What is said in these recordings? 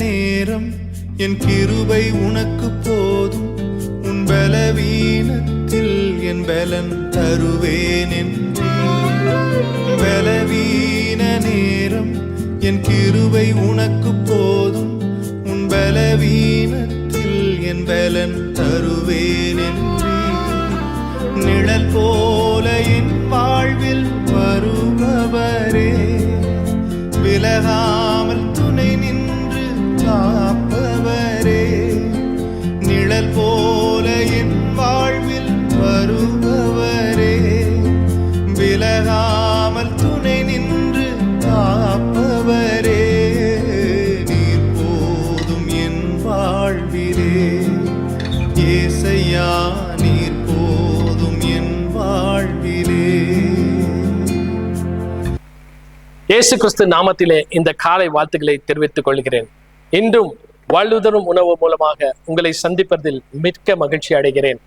நேரம் என் கிருபை உனக்கு போதும். உன் பலவீனத்தில் என் பலன் தருவேன் என்றே. பலவீன நேரம் என் கிருபை உனக்கு போதும். உன் பலவீனத்தில் என் பலன் தருவேன் என்றே. நிழல் போல என் வாழ்வில் வருபவரே, விலகாமல் துணை நின்று காப்பவரே. நிழல் போல என் வாழ்வில் வருபவரே, விலகாமல் துணை நின்று காப்பவரே. நீர் போதும் என் வாழ்விலே ஏசையா, நீர் போதும் என் வாழ்விலே. இயேசு கிறிஸ்து நாமத்திலே இந்த காலை வாழ்த்துக்களை தெரிவித்துக் கொள்கிறேன். இன்றும் வாழ்வுதரும் உணவு மூலமாக உங்களை சந்திப்பதில் மிக்க மகிழ்ச்சி அடைகிறேன்.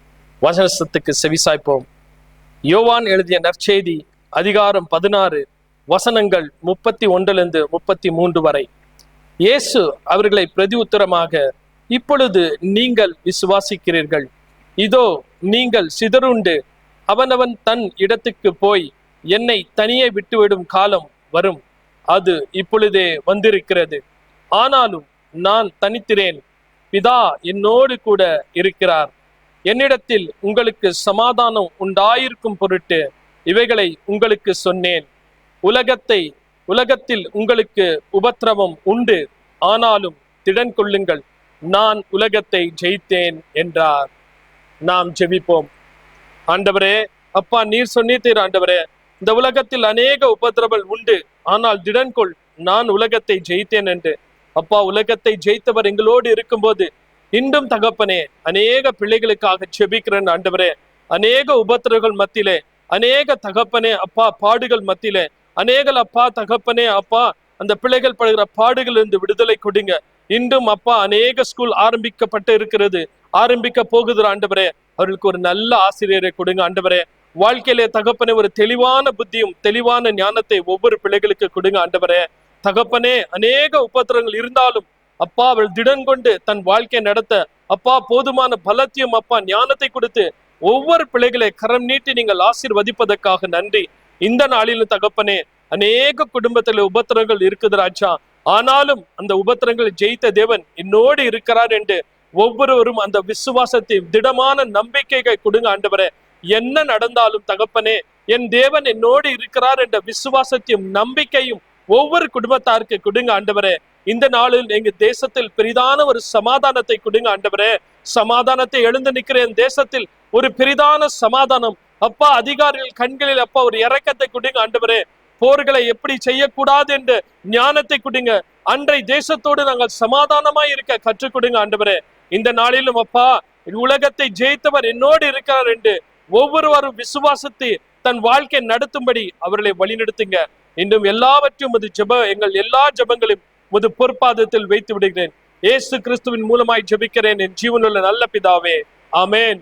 வசனத்துக்கு செவிசாய்ப்போம். யோவான் எழுதிய நற்செய்தி அதிகாரம் 16 வசனங்கள் 31 33 வரை. இயேசு அவர்களை பிரதி உத்தரமாக, இப்பொழுது நீங்கள் விசுவாசிக்கிறீர்கள். இதோ நீங்கள் சிதறுண்டு அவனவன் தன் இடத்துக்கு போய் என்னை தனியே விட்டுவிடும் காலம் வரும். அது இப்பொழுதே வந்திருக்கிறது. ஆனாலும் நான் தனித்திரேன், பிதா என்னோடு கூட இருக்கிறார். என்னிடத்தில் உங்களுக்கு சமாதானம் உண்டாயிருக்கும் பொருட்டு இவைகளை உங்களுக்கு சொன்னேன். உலகத்தில் உங்களுக்கு உபத்திரவம் உண்டு, ஆனாலும் திடன் கொள்ளுங்கள், நான் உலகத்தை ஜெயித்தேன் என்றார். நாம் ஜெபிப்போம். ஆண்டவரே, அப்பா, நீர் சொன்னீர் ஆண்டவரே, இந்த உலகத்தில் அநேக உபத்திரவங்கள் உண்டு, ஆனால் திடன்கொள், நான் உலகத்தை ஜெயித்தேன் என்று. அப்பா, உலகத்தை ஜெயித்தவர் எங்களோடு இருக்கும்போது இன்றும் தகப்பனே அநேக பிள்ளைகளுக்காக ஜெபிக்கிறேன் ஆண்டவரே. அநேக உபத்திரவங்கள் மத்தியிலே, அநேக தகப்பனே அப்பா பாடுகள் மத்தியிலே, அநேக அப்பா தகப்பனே அப்பா அந்த பிள்ளைகள் படுகிற பாடுகள் இருந்து விடுதலை கொடுங்க. இன்றும் அப்பா அநேக ஸ்கூல் ஆரம்பிக்கப்பட்டு இருக்கிறது, ஆரம்பிக்க போகுது ஆண்டவரே. அவர்களுக்கு ஒரு நல்ல ஆசிரியரை கொடுங்க ஆண்டவரே. வாழ்க்கையிலே தகப்பனே ஒரு தெளிவான புத்தியும் தெளிவான ஞானத்தை ஒவ்வொரு பிள்ளைகளுக்கு கொடுங்க ஆண்டவரே. தகப்பனே, அநேக உபத்திரங்கள் இருந்தாலும் அப்பா அவள் திடன் கொண்டு தன் வாழ்க்கையை நடத்த அப்பா போதுமான பலத்தையும் அப்பா ஞானத்தை கொடுத்து ஒவ்வொரு பிள்ளைகளை கரம் நீட்டி நீங்கள் ஆசீர்வதிப்பதற்காக நன்றி. இந்த நாளிலும் தகப்பனே அநேக குடும்பத்தில் உபத்திரங்கள் இருக்குது ராஜா, ஆனாலும் அந்த உபத்திரங்களை ஜெயித்த தேவன் என்னோடு இருக்கிறார் என்று ஒவ்வொருவரும் அந்த விசுவாசத்தை திடமான நம்பிக்கையை கொடுங்க ஆண்டவரே. என்ன நடந்தாலும் தகப்பனே என் தேவன் என்னோடு இருக்கிறார் என்ற விசுவாசத்தையும் நம்பிக்கையும் ஒவ்வொரு குடும்பத்தாருக்கு கொடுங்க ஆண்டவரே. இந்த நாளில் எங்க தேசத்தில் பெரிதான ஒரு சமாதானத்தை கொடுங்க ஆண்டவரே. சமாதானத்தை எழுந்து நிற்கிற என் தேசத்தில் ஒரு பெரிதான சமாதானம் அப்பா, அதிகாரிகள் கண்களில் அப்பா ஒரு இரக்கத்தை கொடுங்க ஆண்டவரே. போர்களை எப்படி செய்யக்கூடாது என்று ஞானத்தை கொடுங்க. அன்றை தேசத்தோடு நாங்கள் சமாதானமாய் இருக்க கற்றுக் கொடுங்க ஆண்டவரே. இந்த நாளிலும் அப்பா உலகத்தை ஜெயித்தவர் என்னோடு இருக்கிறார் என்று ஒவ்வொருவரும் விசுவாசத்தை தன் வாழ்க்கை நடத்தும்படி அவர்களை வழிநடத்துங்க. இன்னும் எல்லாவற்றையும் எங்கள் எல்லா ஜெபங்களையும் முது பொற்பாதத்தில் வைத்து விடுகிறேன். இயேசு கிறிஸ்துவின் மூலமாய் ஜெபிக்கிறேன் என் ஜீவனுள்ள நல்ல பிதாவே, ஆமென்.